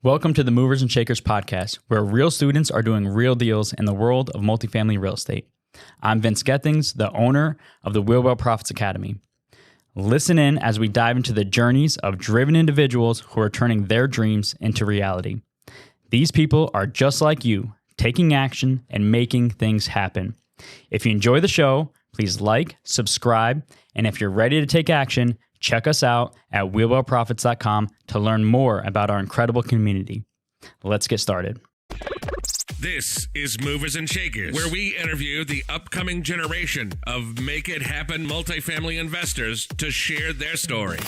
Welcome to the Movers and Shakers podcast, where real students are doing real deals in the world of multifamily real estate. I'm Vince Gethings, the owner of the Hollowell Profits Academy. Listen in as we dive into the journeys of driven individuals who are turning their dreams into reality. These people are just like you, taking action and making things happen. If you enjoy the show, please like, subscribe, and if you're ready to take action, check us out at wheelwellprofits.com to learn more about our incredible community. Let's get started. This is Movers and Shakers, where we interview the upcoming generation of Make It Happen multifamily investors to share their story.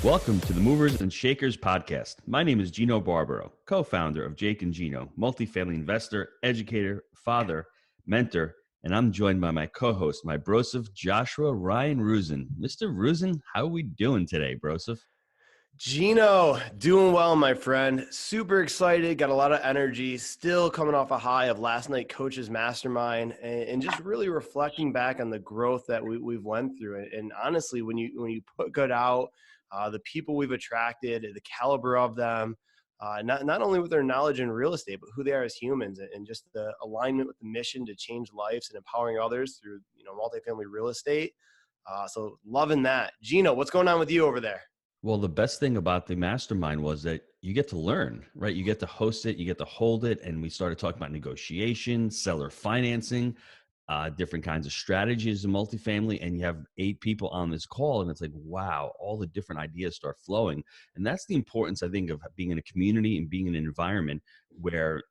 Welcome to the Movers and Shakers podcast. My name is Gino Barbaro, co-founder of Jake and Gino, multifamily investor, educator, father, mentor, and I'm joined by my co-host, my brosif, Joshua Ryan Rusin. Mr. Rusin, how are we doing today, brosif? Gino, doing well, my friend. Super excited, got a lot of energy, still coming off a high of last night coach's mastermind and just really reflecting back on the growth that we've went through. And honestly, when you put good out, the people we've attracted, the caliber of them, not only with their knowledge in real estate, but who they are as humans and just the alignment with the mission to change lives and empowering others through, multifamily real estate. So loving that. Gino, what's going on with you over there? Well, the best thing about the mastermind was that you get to learn, right? You get to host it, you get to hold it. And we started talking about negotiation, seller financing, different kinds of strategies in multifamily. And you have 8 people on this call. And it's like, wow, all the different ideas start flowing. And that's the importance, I think, of being in a community and being in an environment where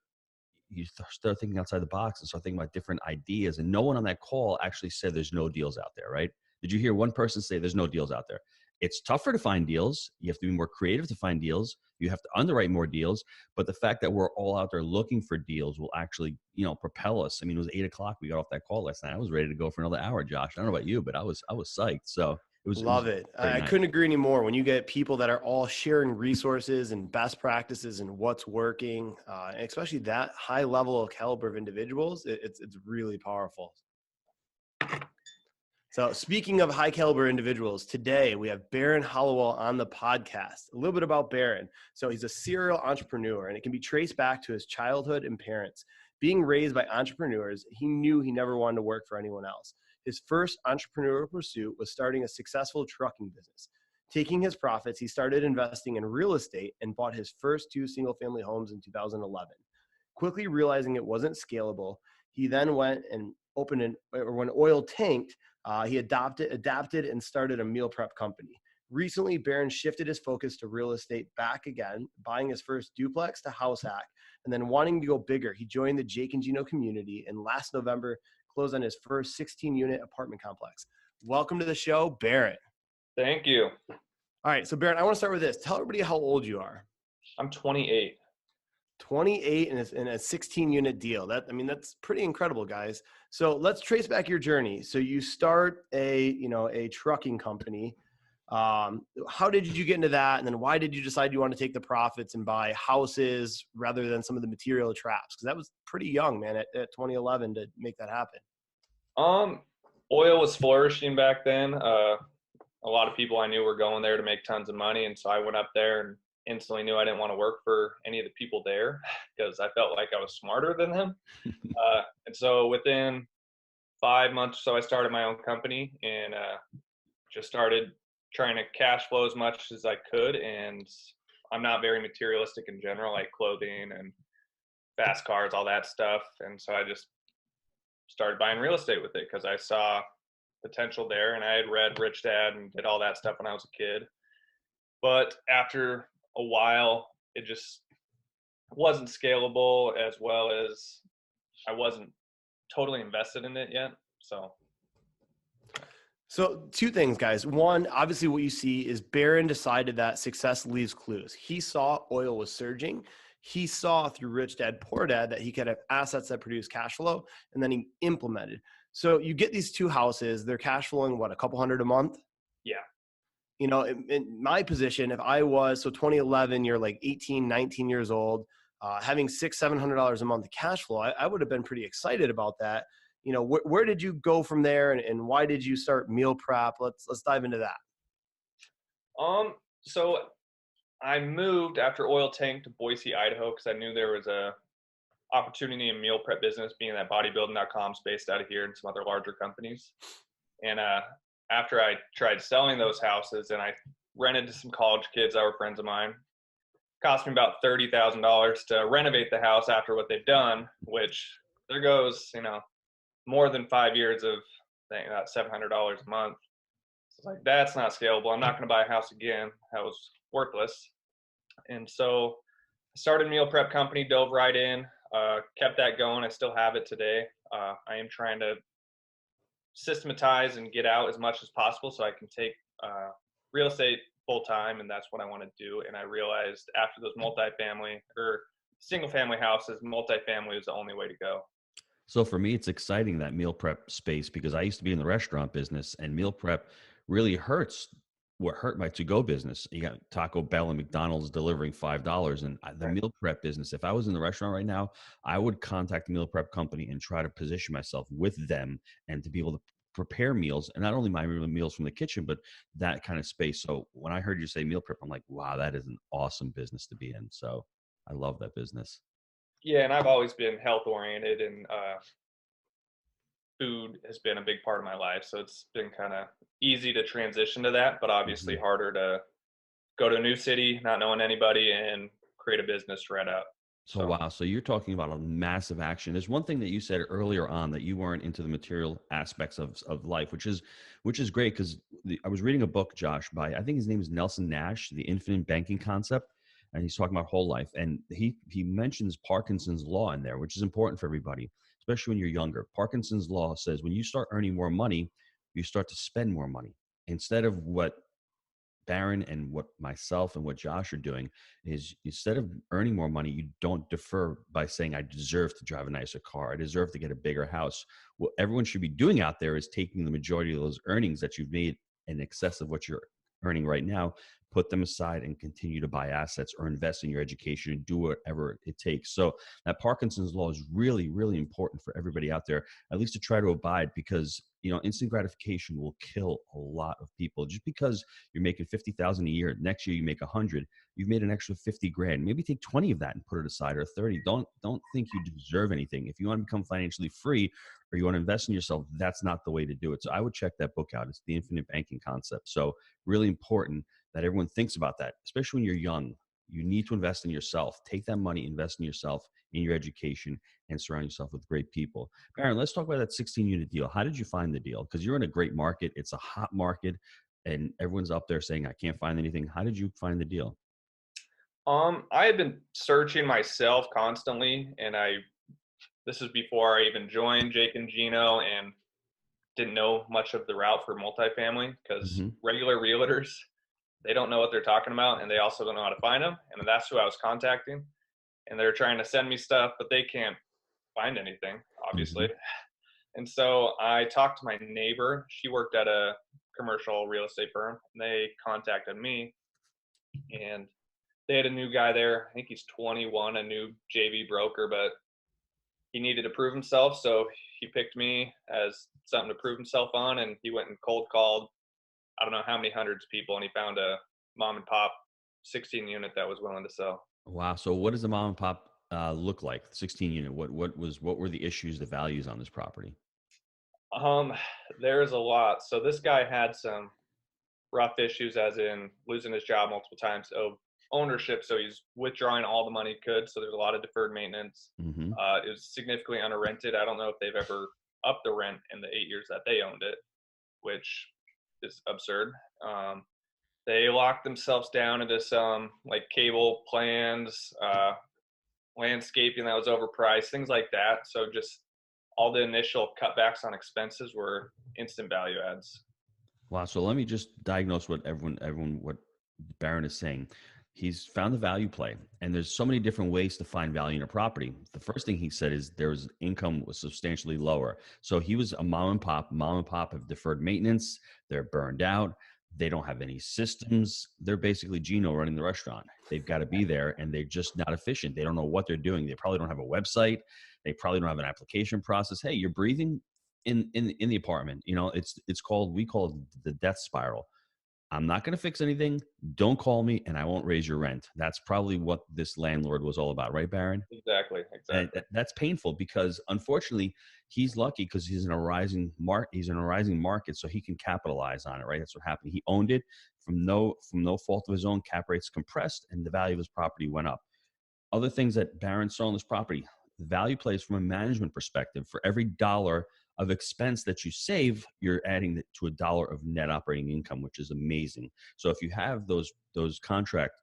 you start thinking outside the box and start thinking about different ideas. And no one on that call actually said there's no deals out there, right? Did you hear one person say there's no deals out there? It's tougher to find deals. You have to be more creative to find deals. You have to underwrite more deals. But the fact that we're all out there looking for deals will actually, propel us. I mean, it was 8 o'clock. We got off that call last night. I was ready to go for another hour, Josh. I don't know about you, but I was psyched. So Love it. I couldn't agree anymore. When you get people that are all sharing resources and best practices and what's working, and especially that high level of caliber of individuals, it's really powerful. So speaking of high caliber individuals, today we have Baron Hollowell on the podcast. A little bit about Baron. So he's a serial entrepreneur, and it can be traced back to his childhood and parents. Being raised by entrepreneurs, he knew he never wanted to work for anyone else. His first entrepreneurial pursuit was starting a successful trucking business. Taking his profits, he started investing in real estate and bought his first 2 single-family homes in 2011. Quickly realizing it wasn't scalable, he then went and when oil tanked, he adapted and started a meal prep company. Recently, Baron shifted his focus to real estate back again, buying his first duplex to house hack, and then wanting to go bigger, he joined the Jake and Gino community, and last November closed on his first 16-unit apartment complex. Welcome to the show, Baron. Thank you. All right, so Baron, I want to start with this. Tell everybody how old you are. I'm 28. 28 in a 16-unit deal. That's pretty incredible, guys. So let's trace back your journey. So you start a trucking company. How did you get into that? And then why did you decide you want to take the profits and buy houses rather than some of the material traps? Because that was pretty young, man, at 2011 to make that happen. Oil was flourishing back then. A lot of people I knew were going there to make tons of money. And so I went up there and instantly knew I didn't want to work for any of the people there because I felt like I was smarter than them. And so within 5 months or so, I started my own company and just started trying to cash flow as much as I could. And I'm not very materialistic in general, like clothing and fast cars, all that stuff. And so I just started buying real estate with it because I saw potential there. And I had read Rich Dad and did all that stuff when I was a kid. But after a while, it just wasn't scalable, as well as I wasn't totally invested in it yet. So 2 things, guys. One, obviously what you see is Baron decided that success leaves clues. He saw oil was surging. He saw through Rich Dad, Poor Dad that he could have assets that produce cash flow, and then he implemented. So you get these 2 houses, they're cash flowing, a couple hundred a month? Yeah. In my position, if I was, so 2011, you're like 18, 19 years old, having $600-700 a month of cash flow, I would have been pretty excited about that. Where did you go from there and why did you start meal prep? Let's dive into that. So I moved after oil tanked to Boise, Idaho, because I knew there was a opportunity in meal prep business, being that bodybuilding.com's based out of here and some other larger companies. And after I tried selling those houses and I rented to some college kids that were friends of mine, cost me about $30,000 to renovate the house after what they've done, which there goes, more than 5 years of about $700 a month. So it's like, that's not scalable. I'm not going to buy a house again. That was worthless. And so I started a meal prep company, dove right in, kept that going. I still have it today. I am trying to systematize and get out as much as possible so I can take real estate full time, and that's what I want to do. And I realized after those multifamily or single family houses, multifamily is the only way to go. So for me, it's exciting, that meal prep space, because I used to be in the restaurant business, and meal prep really hurts what hurt my to-go business. You got Taco Bell and McDonald's delivering $5, and the Right. meal prep business. If I was in the restaurant right now, I would contact the meal prep company and try to position myself with them and to be able to prepare meals, and not only my meals from the kitchen, but that kind of space. So when I heard you say meal prep, I'm like, wow, that is an awesome business to be in. So I love that business. Yeah, and I've always been health oriented, and food has been a big part of my life. So it's been kind of easy to transition to that, but obviously Mhm. harder to go to a new city, not knowing anybody, and create a business right up. So So wow, so you're talking about a massive action. There's one thing that you said earlier on, that you weren't into the material aspects of life, which is great, because I was reading a book, Josh, by, I think his name is Nelson Nash, The Infinite Banking Concept, and he's talking about whole life, and he mentions Parkinson's law in there, which is important for everybody, especially when you're younger. Parkinson's law says when you start earning more money, you start to spend more money, instead of what Baron and what myself and what Josh are doing is, instead of earning more money, you don't defer by saying, I deserve to drive a nicer car. I deserve to get a bigger house. What everyone should be doing out there is taking the majority of those earnings that you've made in excess of what you're earning right now, put them aside and continue to buy assets or invest in your education and do whatever it takes. So that Parkinson's law is really, really important for everybody out there, at least to try to abide, because instant gratification will kill a lot of people. Just because you're making 50,000 a year, next year you make 100, you've made an extra 50 grand. Maybe take 20 of that and put it aside, or 30. Don't think you deserve anything. If you want to become financially free or you want to invest in yourself, that's not the way to do it. So I would check that book out. It's The Infinite Banking Concept. So really important that everyone thinks about that, especially when you're young. You need to invest in yourself. Take that money, invest in yourself, in your education, and surround yourself with great people. Baron, let's talk about that 16-unit deal. How did you find the deal? Because you're in a great market. It's a hot market, and everyone's up there saying, I can't find anything. How did you find the deal? I had been searching myself constantly, and this is before I even joined Jake and Gino, and didn't know much of the route for multifamily, because Hmm. regular realtors, they don't know what they're talking about, and they also don't know how to find them. And that's who I was contacting, and they're trying to send me stuff, but they can't find anything, obviously. Hmm. And so I talked to my neighbor. She worked at a commercial real estate firm, and they contacted me, and they had a new guy there. I think he's 21, a new JV broker, but he needed to prove himself. So he picked me as something to prove himself on, and he went and cold called, I don't know how many hundreds of people, and he found a mom and pop 16 unit that was willing to sell. Wow. So what does the mom and pop look like? 16-unit. What were the issues, the values on this property? Um, there's a lot. So this guy had some rough issues, as in losing his job multiple times of ownership. So he's withdrawing all the money he could. So there's a lot of deferred maintenance. Hmm. It was significantly under-rented. I don't know if they've ever upped the rent in the 8 years that they owned it, which is absurd. They locked themselves down into some like cable plans, landscaping that was overpriced, things like that. So just all the initial cutbacks on expenses were instant value adds. Wow. So let me just diagnose what what Baron is saying. He's found the value play, and there's so many different ways to find value in a property. The first thing he said is there's income was substantially lower. So he was a mom and pop. Mom and pop have deferred maintenance. They're burned out. They don't have any systems. They're basically Gino running the restaurant. They've got to be there, and they're just not efficient. They don't know what they're doing. They probably don't have a website. They probably don't have an application process. Hey, you're breathing in the apartment. We call it the death spiral. I'm not going to fix anything. Don't call me and I won't raise your rent. That's probably what this landlord was all about. Right, Baron? Exactly. And that's painful because unfortunately he's lucky because he's in a rising market, so he can capitalize on it. Right. That's what happened. He owned it from no fault of his own. Cap rates compressed and the value of his property went up. Other things that Baron saw on this property, the value plays from a management perspective. For every dollar of expense that you save, you're adding to a dollar of net operating income, which is amazing. So if you have those contract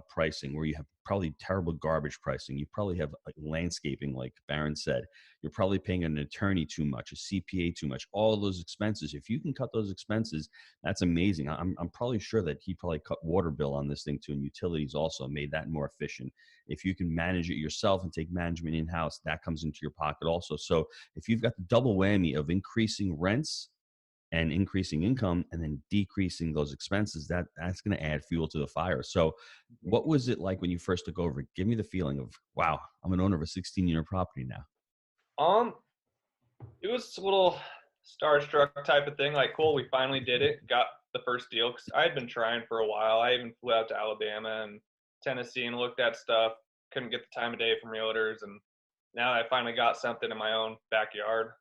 pricing where you have probably terrible garbage pricing, you probably have like landscaping, like Baron said, you're probably paying an attorney too much, a CPA too much, all those expenses. If you can cut those expenses, that's amazing. I'm probably sure that he probably cut water bill on this thing too, and utilities also, made that more efficient. If you can manage it yourself and take management in-house, that comes into your pocket also. So if you've got the double whammy of increasing rents and increasing income and then decreasing those expenses, that's going to add fuel to the fire. So what was it like when you first took over? Give me the feeling of, wow, I'm an owner of a 16-unit property now. It was a little starstruck type of thing. Like, cool, we finally did it, got the first deal, because I had been trying for a while. I even flew out to Alabama and Tennessee and looked at stuff, couldn't get the time of day from realtors, and now I finally got something in my own backyard.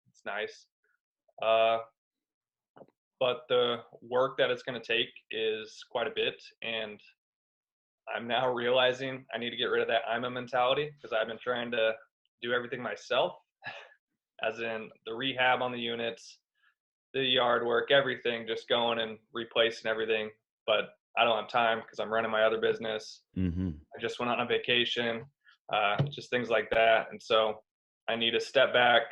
It's nice. But the work that it's going to take is quite a bit, and I'm now realizing I need to get rid of that I'm a mentality, because I've been trying to do everything myself, as in the rehab on the units, the yard work, everything, just going and replacing everything. But I don't have time because I'm running my other business. Mm-hmm. I just went on a vacation, just things like that. And so I need to step back,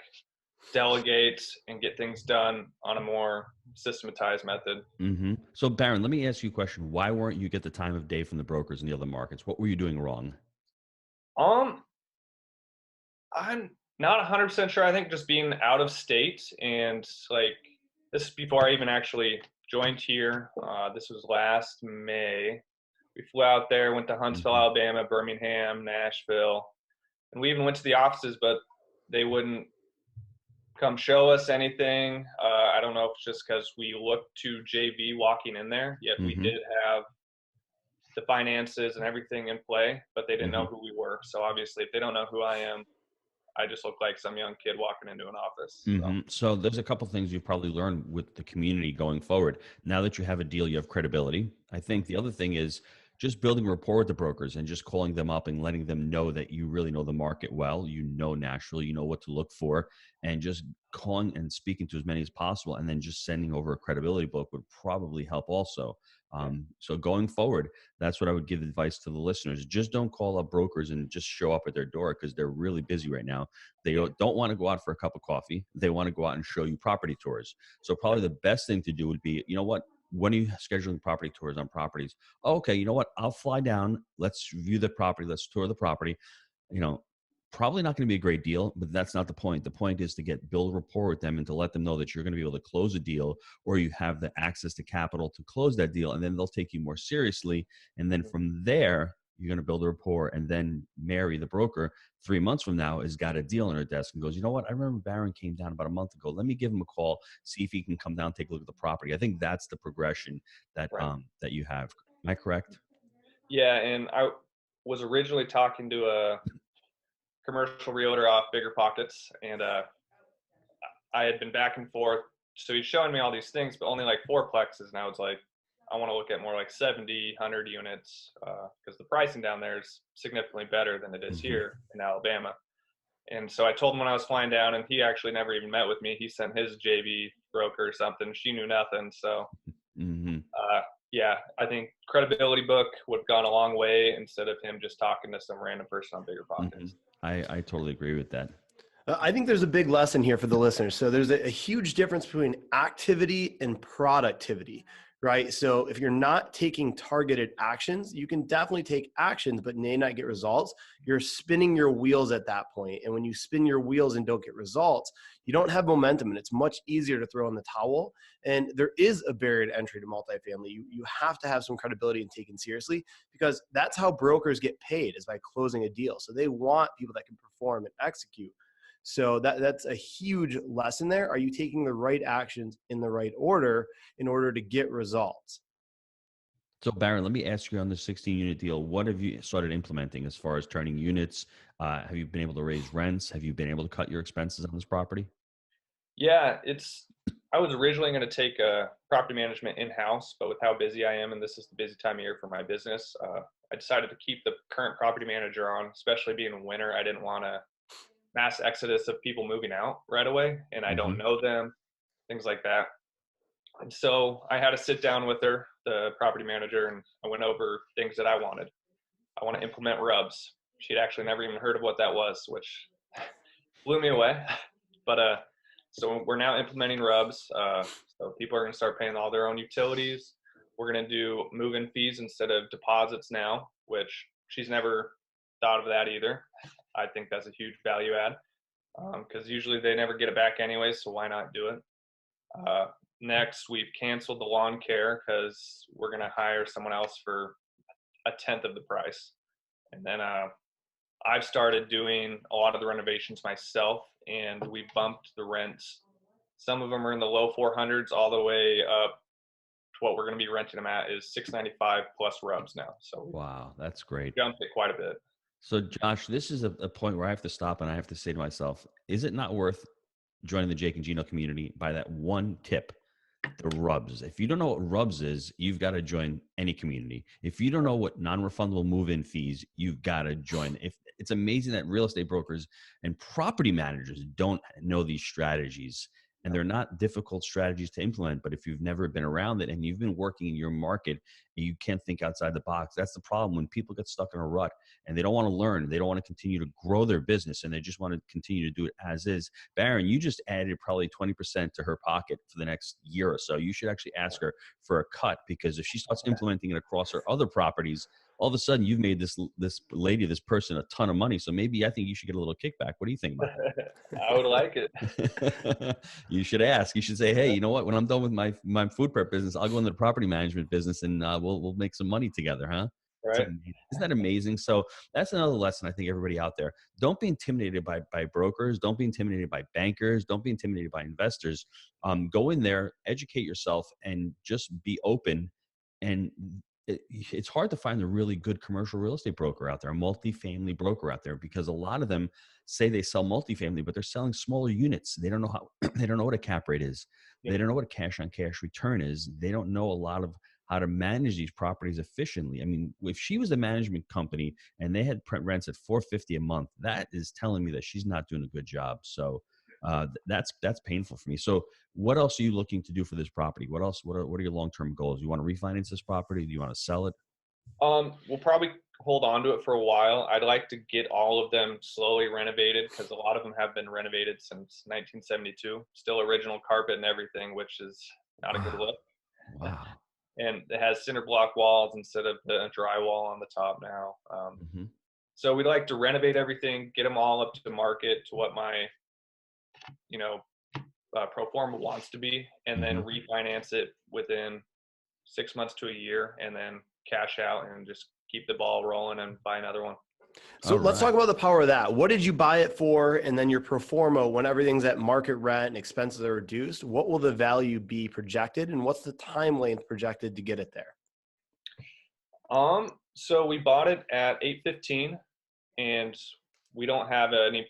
delegate, and get things done on a more systematized method. Mm-hmm. So Baron, let me ask you a question. Why weren't you get the time of day from the brokers in the other markets? What were you doing wrong? I'm not 100% sure. I think just being out of state, and like, this is before I even actually joined here. This was last May. We flew out there, went to Huntsville, Alabama, Birmingham, Nashville, and we even went to the offices, but they wouldn't come show us anything. I don't know if it's just because we looked to JV walking in there, yet we did have the finances and everything in play, but they didn't know who we were. So obviously, if they don't know who I am, I just look like some young kid walking into an office. So there's a couple things you've probably learned with the community going forward. Now that you have a deal, you have credibility. I think the other thing is just building rapport with the brokers and just calling them up and letting them know that you really know the market well. You know naturally, you know what to look for, and just calling and speaking to as many as possible, and then just sending over a credibility book would probably help also. So going forward, that's what I would give advice to the listeners. Just don't call up brokers and just show up at their door, because they're really busy right now. They don't want to go out for a cup of coffee. They want to go out and show you property tours. So probably the best thing to do would be, you know what? When are you scheduling property tours on properties? Oh, okay, you know what? I'll fly down. Let's view the property. Let's tour the property. Probably not going to be a great deal, but that's not the point. The point is to build rapport with them and to let them know that you're going to be able to close a deal, or you have the access to capital to close that deal, and then they'll take you more seriously. And then from there, you're going to build a rapport, and then Mary, the broker, 3 months from now has got a deal on her desk and goes, you know what? I remember Baron came down about a month ago. Let me give him a call, see if he can come down, take a look at the property. I think that's the progression that that you have. Am I correct? Yeah, and I was originally talking to a commercial realtor off Bigger Pockets, and I had been back and forth. So he's showing me all these things, but only like 4 plexes, and I was like, I want to look at more like 70, 100 units, because the pricing down there is significantly better than it is here in Alabama. And so I told him when I was flying down, and he actually never even met with me. He sent his JV broker or something. She knew nothing. So yeah, I think credibility book would have gone a long way instead of him just talking to some random person on Bigger Pockets. I totally agree with that. I think there's a big lesson here for the listeners. So there's a huge difference between activity and productivity, right? So if you're not taking targeted actions, you can definitely take actions, but may not get results. You're spinning your wheels at that point. And when you spin your wheels and don't get results, you don't have momentum, and it's much easier to throw in the towel. And there is a barrier to entry to multifamily. You have to have some credibility and taken seriously, because that's how brokers get paid, is by closing a deal. So they want people that can perform and execute. So that's a huge lesson there. Are you taking the right actions in the right order in order to get results? So Baron, let me ask you on the 16 unit deal, what have you started implementing as far as turning units? Have you been able to raise rents? Have you been able to cut your expenses on this property? Yeah, I was originally going to take property management in-house, but with how busy I am, and this is the busy time of year for my business, I decided to keep the current property manager on, especially being winter. I didn't want a mass exodus of people moving out right away, and I don't Hmm. know them, things like that. And so I had to sit down with her, the property manager, and I went over things that I wanted. I want to implement rubs. She'd actually never even heard of what that was, which blew me away. But so we're now implementing rubs. So people are going to start paying all their own utilities. We're going to do move-in fees instead of deposits now, which she's never thought of that either. I think that's a huge value add because usually they never get it back anyway, so why not do it? Uh, Next, we've canceled the lawn care because we're going to hire someone else for a tenth of the price. And then I've started doing a lot of the renovations myself, and we bumped the rents. Some of them are in the low 400s, all the way up to what we're going to be renting them at is 695 plus rubs now. So we Wow, that's great. jumped it quite a bit. So Josh, this is a point where I have to stop and I have to say to myself, is it not worth joining the Jake and Gino community by that one tip? The rubs. If you don't know what rubs is, you've got to join any community. If you don't know what non-refundable move-in fees, you've got to join. If it's amazing that real estate brokers and property managers don't know these strategies, and they're not difficult strategies to implement, but if you've never been around it and you've been working in your market and you can't think outside the box, that's the problem. When people get stuck in a rut and they don't want to learn, they don't want to continue to grow their business, and they just want to continue to do it as is. Baron, you just added probably 20% to her pocket for the next year or so. You should actually ask her for a cut, because if she starts implementing it across her other properties, all of a sudden you've made this person a ton of money. So maybe I think you should get a little kickback. What do you think about I would like it. it? You should ask. You should say, hey, you know what? When I'm done with my food prep business, I'll go into the property management business, and we'll make some money together, huh? Right. Isn't that amazing? So that's another lesson I think everybody out there. Don't be intimidated by brokers. Don't be intimidated by bankers. Don't be intimidated by investors. Go in there, educate yourself, and just be open. And it's hard to find a really good commercial real estate broker out there, a multifamily broker out there, because a lot of them say they sell multifamily, but they're selling smaller units. They don't know how, they don't know what a cap rate is. They don't know what a cash on cash return is. They don't know a lot of how to manage these properties efficiently. I mean, if she was a management company and they had rents at $450 a month, that is telling me that she's not doing a good job. So that's painful for me. So what else are you looking to do for this property? What else? What are your long-term goals? You want to refinance this property? Do you want to sell it? We'll probably hold on to it for a while. I'd like to get all of them slowly renovated because a lot of them have been renovated since 1972. Still original carpet and everything, which is not a good look. Wow. And it has cinder block walls instead of the drywall on the top now. Mm-hmm. So we'd like to renovate everything, get them all up to market to what my, pro forma wants to be, and then refinance it within 6 months to a year, and then cash out and just keep the ball rolling and buy another one. So let's talk about the power of that. What did you buy it for? And then your pro forma, when everything's at market rent and expenses are reduced, what will the value be projected? And what's the time length projected to get it there? So we bought it at 815, and we don't have any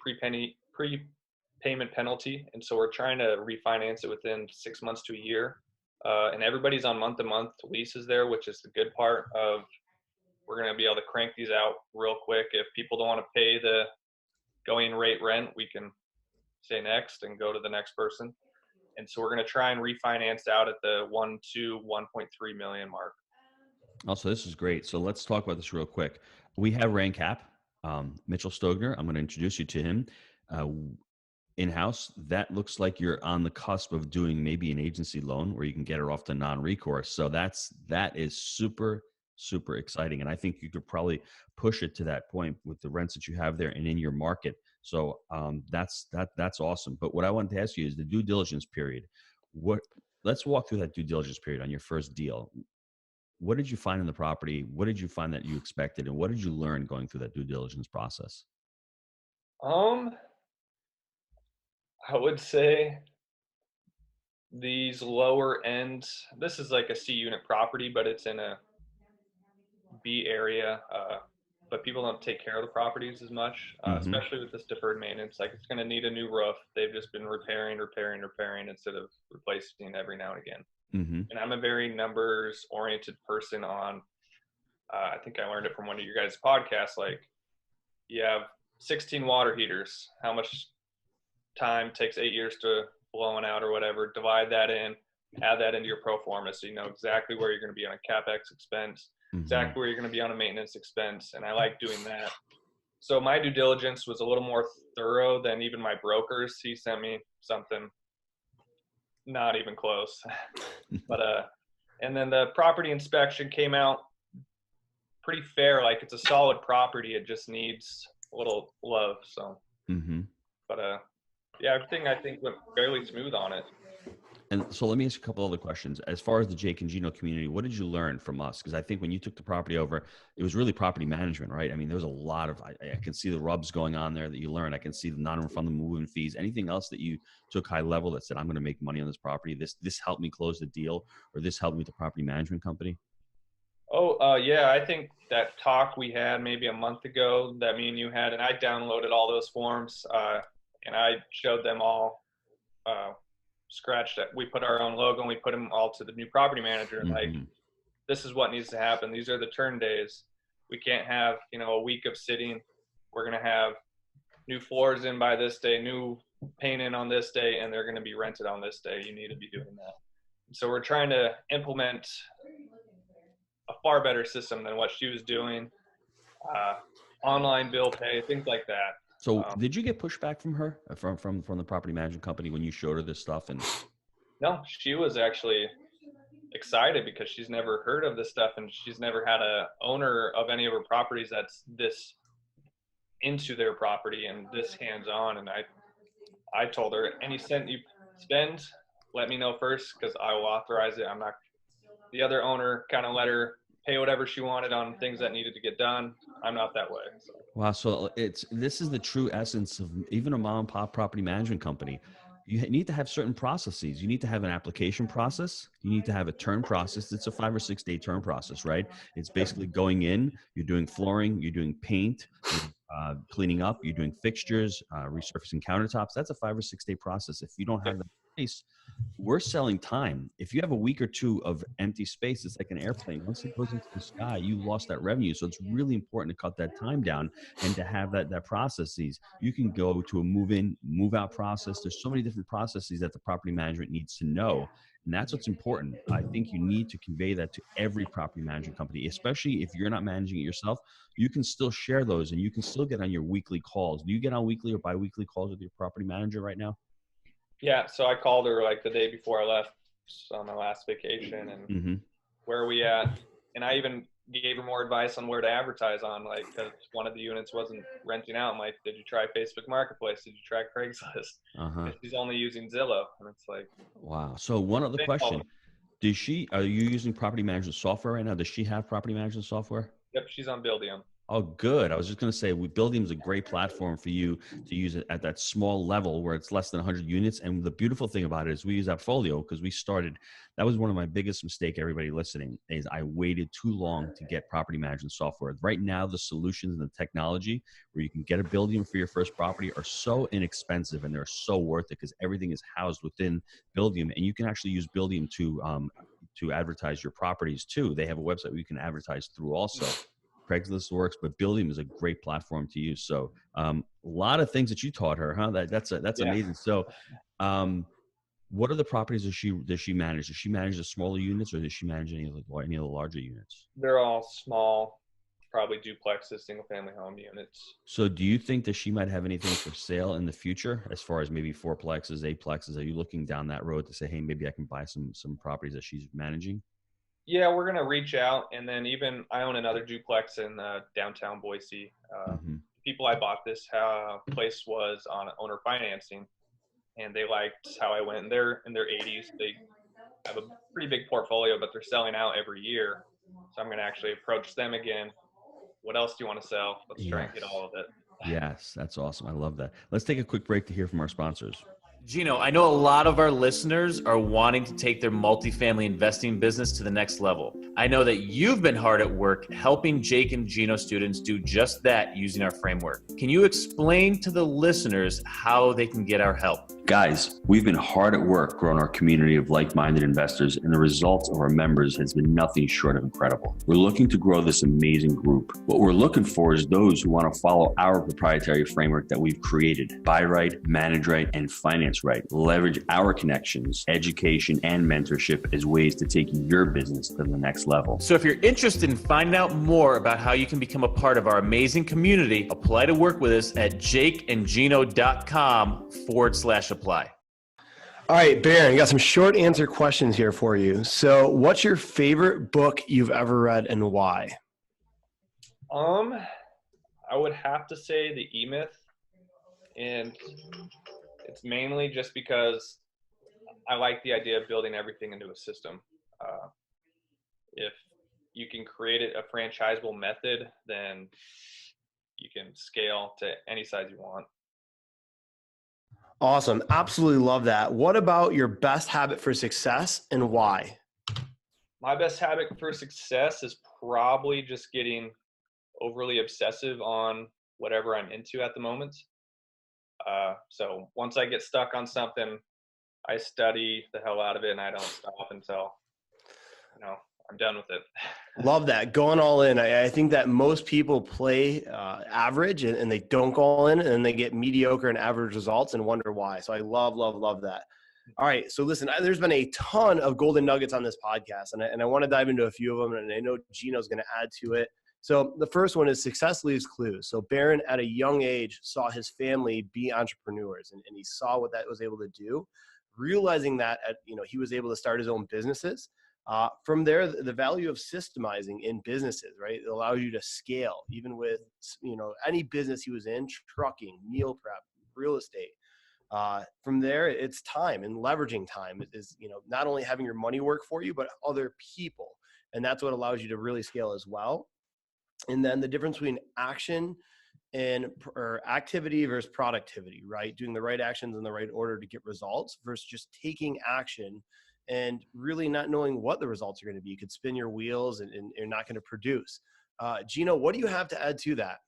prepayment penalty. And so we're trying to refinance it within 6 months to a year. And everybody's on month-to-month leases there, which is the good part of, we're going to be able to crank these out real quick. If people don't want to pay the going rate rent, we can say next and go to the next person. And so we're going to try and refinance out at the 1.3 million mark. Also, this is great. So let's talk about this real quick. We have Rain Cap, Mitchell Stogner. I'm going to introduce you to him. In-house, that looks like you're on the cusp of doing maybe an agency loan where you can get it off to non-recourse. So that is super, super exciting. And I think you could probably push it to that point with the rents that you have there and in your market. So that's awesome. But what I wanted to ask you is the due diligence period. Let's walk through that due diligence period on your first deal. What did you find in the property? What did you find that you expected? And what did you learn going through that due diligence process? I would say these lower end, this is like a C unit property, but it's in a B area. But people don't take care of the properties as much, Mm-hmm. especially with this deferred maintenance. Like it's going to need a new roof. They've just been repairing instead of replacing every now and again. Mm-hmm. And I'm a very numbers oriented person on, I think I learned it from one of your guys' podcasts. Like you have 16 water heaters. How much time takes 8 years to blow one out or whatever? Divide that in, add that into your pro forma so you know exactly where you're going to be on a CapEx expense, exactly where you're going to be on a maintenance expense. And I like doing that. So my due diligence was a little more thorough than even my brokers. He sent me something not even close. But and then the property inspection came out pretty fair. Like it's a solid property. It just needs a little love. So, but yeah, everything I think went fairly smooth on it. And so let me ask you a couple other questions. As far as the Jake and Gino community, what did you learn from us? Because I think when you took the property over, it was really property management, right? I mean, there was a lot of, I can see the rubs going on there that you learned. I can see the non-refundable moving fees. Anything else that you took high level that said, I'm going to make money on this property. This helped me close the deal, or this helped me with the property management company? Oh, yeah, I think that talk we had maybe a month ago that me and you had, and I downloaded all those forms and I showed them all scratched it. We put our own logo and we put them all to the new property manager. Like, this is what needs to happen. These are the turn days. We can't have, a week of sitting. We're going to have new floors in by this day, new paint in on this day, and they're going to be rented on this day. You need to be doing that. So we're trying to implement a far better system than what she was doing. Online bill pay, things like that. So did you get pushback from her, from the property management company when you showed her this stuff? And no, she was actually excited because she's never heard of this stuff and she's never had a owner of any of her properties that's this into their property and this hands-on. And I told her, any cent you spend, let me know first because I will authorize it. I'm not, the other owner kind of let her pay whatever she wanted on things that needed to get done. I'm not that way. So. Wow. So this is the true essence of even a mom and pop property management company. You need to have certain processes. You need to have an application process. You need to have a turn process. It's a 5 or 6 day turn process, right? It's basically going in, you're doing flooring, you're doing paint, you're cleaning up, you're doing fixtures, resurfacing countertops. That's a 5 or 6 day process. If you don't have that in place, we're selling time. If you have a week or two of empty space, it's like an airplane. Once it goes into the sky, you lost that revenue. So it's really important to cut that time down and to have that processes. You can go to a move-in, move-out process. There's so many different processes that the property management needs to know. And that's what's important. I think you need to convey that to every property management company, especially if you're not managing it yourself. You can still share those and you can still get on your weekly calls. Do you get on weekly or bi-weekly calls with your property manager right now? Yeah, so I called her like the day before I left on my last vacation and where are we at? And I even gave her more advice on where to advertise on, like, because one of the units wasn't renting out. I'm like, did you try Facebook Marketplace? Did you try Craigslist? She's only using Zillow. And it's like, wow. So one other question. Are you using property management software right now? Does she have property management software? Yep, she's on Buildium. Oh, good. I was just going to say, Buildium is a great platform for you to use it at that small level where it's less than 100 units. And the beautiful thing about it is we use Appfolio because that was one of my biggest mistakes, everybody listening, is I waited too long to get property management software. Right now, the solutions and the technology where you can get a Buildium for your first property are so inexpensive and they're so worth it because everything is housed within Buildium. And you can actually use Buildium to advertise your properties too. They have a website where you can advertise through also. Craigslist works, but Buildium is a great platform to use. So a lot of things that you taught her, huh? That's amazing. So what are the properties does she manage? Does she manage the smaller units or does she manage any of the larger units? They're all small, probably duplexes, single family home units. So do you think that she might have anything for sale in the future as far as maybe 4plexes, 8plexes? Are you looking down that road to say, hey, maybe I can buy some properties that she's managing? Yeah, we're going to reach out. And then even I own another duplex in downtown Boise. People I bought this place was on owner financing, and they liked how I went. And they're in their 80s. They have a pretty big portfolio, but they're selling out every year. So I'm going to actually approach them again. What else do you want to sell? Let's try and get all of it. Yes, that's awesome. I love that. Let's take a quick break to hear from our sponsors. Gino, I know a lot of our listeners are wanting to take their multifamily investing business to the next level. I know that you've been hard at work helping Jake and Gino students do just that using our framework. Can you explain to the listeners how they can get our help? Guys, we've been hard at work growing our community of like-minded investors, and the results of our members has been nothing short of incredible. We're looking to grow this amazing group. What we're looking for is those who want to follow our proprietary framework that we've created: buy right, manage right, and finance right. Leverage our connections, education, and mentorship as ways to take your business to the next level. So if you're interested in finding out more about how you can become a part of our amazing community, apply to work with us at jakeandgino.com/apply. All right, Baron, I got some short answer questions here for you. So what's your favorite book you've ever read and why? I would have to say The E-Myth, and it's mainly just because I like the idea of building everything into a system. If you can create a franchisable method, then you can scale to any size you want. Awesome. Absolutely love that. What about your best habit for success and why? My best habit for success is probably just getting overly obsessive on whatever I'm into at the moment. So once I get stuck on something, I study the hell out of it and I don't stop until, I'm done with it. Love that. Going all in. I think that most people play average and they don't go all in, and then they get mediocre and average results and wonder why. So I love that. All right. So listen, there's been a ton of golden nuggets on this podcast, and I want to dive into a few of them, and I know Gino's going to add to it. So the first one is success leaves clues. So Baron at a young age saw his family be entrepreneurs, and he saw what that was able to do, realizing that he was able to start his own businesses. From there, the value of systemizing in businesses, right? It allows you to scale, even with, any business he was in: trucking, meal prep, real estate. From there, it's time and leveraging time. It is, not only having your money work for you, but other people. And that's what allows you to really scale as well. And then the difference between action or activity versus productivity, right? Doing the right actions in the right order to get results versus just taking action and really not knowing what the results are going to be. You could spin your wheels and you're not going to produce. Gino, what do you have to add to that?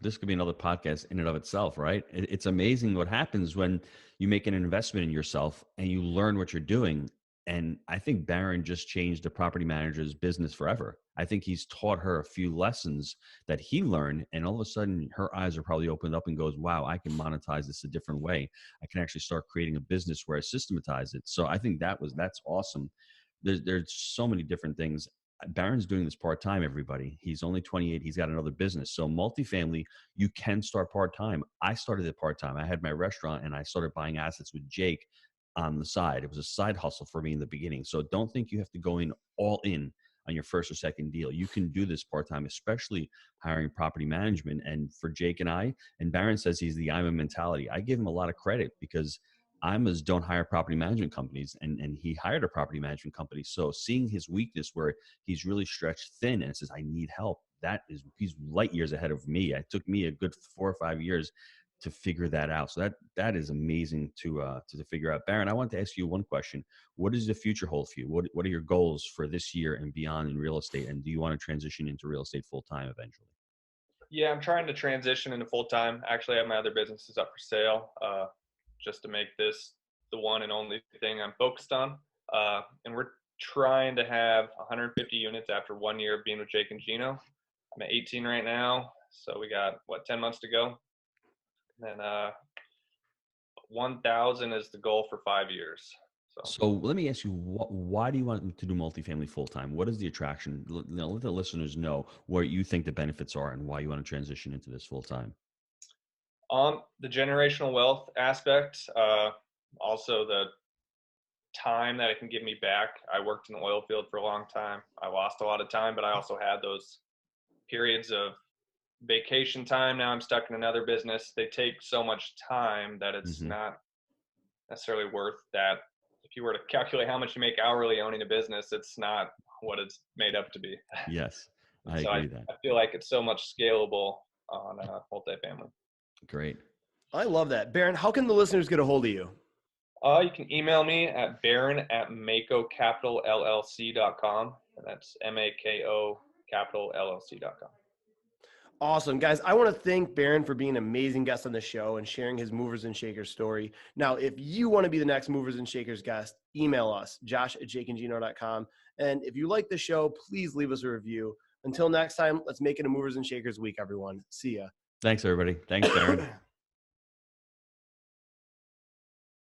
This could be another podcast in and of itself, right? It's amazing what happens when you make an investment in yourself and you learn what you're doing. And I think Baron just changed the property manager's business forever. I think he's taught her a few lessons that he learned, and all of a sudden her eyes are probably opened up and goes, wow, I can monetize this a different way. I can actually start creating a business where I systematize it. So I think that's awesome. There's so many different things. Baron's doing this part-time, everybody. He's only 28. He's got another business. So multifamily, you can start part-time. I started it part-time. I had my restaurant and I started buying assets with Jake on the side. It was a side hustle for me in the beginning. So don't think you have to go in all in on your first or second deal. You can do this part-time, especially hiring property management. And for Jake and I, and Baron says he's the I'm a mentality. I give him a lot of credit because IMAs don't hire property management companies, and he hired a property management company. So seeing his weakness where he's really stretched thin and says, I need help, he's light years ahead of me. It took me a good 4 or 5 years to figure that out. So that is amazing to figure out. Baron, I want to ask you one question. What does the future hold for you? What are your goals for this year and beyond in real estate? And do you want to transition into real estate full-time eventually? Yeah, I'm trying to transition into full-time. Actually, I have my other businesses up for sale, just to make this the one and only thing I'm focused on. And we're trying to have 150 units after 1 year of being with Jake and Gino. I'm at 18 right now, so we got 10 months to go. And then 1,000 is the goal for 5 years. So let me ask you, why do you want to do multifamily full-time? What is the attraction? Let the listeners know what you think the benefits are and why you want to transition into this full-time. The generational wealth aspect, also the time that it can give me back. I worked in the oil field for a long time. I lost a lot of time, but I also had those periods of vacation time. Now I'm stuck in another business. They take so much time that it's not necessarily worth that. If you were to calculate how much you make hourly owning a business, it's not what it's made up to be. Yes, I agree with that. I feel like it's so much scalable on multifamily. Great. I love that. Baron, how can the listeners get a hold of you? You can email me at baron@makocapitalllc.com. And that's MAKO capitalllc.com. Awesome. Guys, I want to thank Baron for being an amazing guest on the show and sharing his Movers and Shakers story. Now, if you want to be the next Movers and Shakers guest, email us, josh@jakeandgino.com. And if you like the show, please leave us a review. Until next time, let's make it a Movers and Shakers week, everyone. See ya. Thanks, everybody. Thanks, Baron.